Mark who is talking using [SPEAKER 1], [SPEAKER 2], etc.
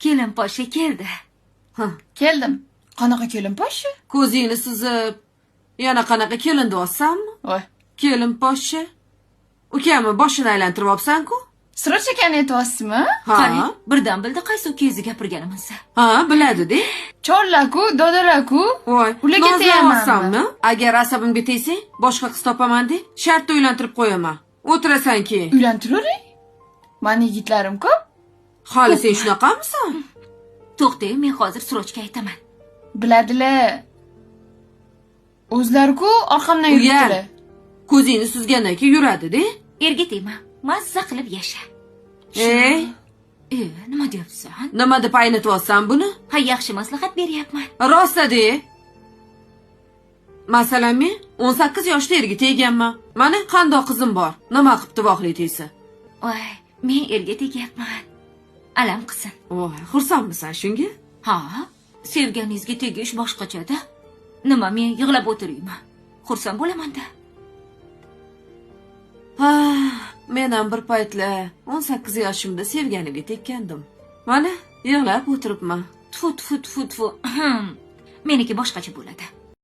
[SPEAKER 1] Kelin poshsha keldi.
[SPEAKER 2] Keldim. Qanaqa kelin poshsha?
[SPEAKER 3] Ko'zingni suzib, yana qanaqa kelin deyapsanmi?
[SPEAKER 2] Voy.
[SPEAKER 3] Kelin poshsha. Ukamni boshini aylantirib olibsan-ku?
[SPEAKER 2] Sira chekani aytyapsizmi?
[SPEAKER 1] Qarang, birdan bildi qaysi ukangizni gapirganimizni.
[SPEAKER 3] Ha, biladi-de.
[SPEAKER 2] Chorlar-ku, dodalar-ku.
[SPEAKER 3] Voy,
[SPEAKER 2] Ularga
[SPEAKER 3] nozlanyapsanmi? Agar asabimga tegsang, boshqa qiz topaman-de, shartda uylantirib qo'yaman. O'tirasan keyin.
[SPEAKER 2] Uylantiravering. Mani yigitlarim ko'p.
[SPEAKER 3] Hali sen shunaqamisan?
[SPEAKER 1] To'xtang, men hozir Surochga aytaman.
[SPEAKER 2] Biladilar. O'zlari-ku orqamdan yuribdilar.
[SPEAKER 3] Ko'zingni suzgandan keyin yuradi-de.
[SPEAKER 1] Erga tegma, mazza qilib yasha.
[SPEAKER 3] Ey,
[SPEAKER 1] Nima deyapsan?
[SPEAKER 3] nima deb aynatyapsan buni?
[SPEAKER 1] Ha, yaxshi maslahat beryapman.
[SPEAKER 3] Rosta-de. Masalan, men 18 yoshda erga tegganman. Mana qandoq qizim bor. Nima qilibdi voqli tegsa?
[SPEAKER 1] Voy, men erga tegyapman. Alam qilsin.
[SPEAKER 3] Voy, xursandmisan shunga?
[SPEAKER 1] Ha, sevganingizga tegish boshqacha-da. Nima, men yig'lab o'tirayman? Xursand bo'laman-da.
[SPEAKER 3] Ha, men ham bir paytlar 18 yoshimda sevganiga tekkandim. Mana, yig'lab o'tiribman.
[SPEAKER 1] Tfu. Meniki boshqacha bo'ladi.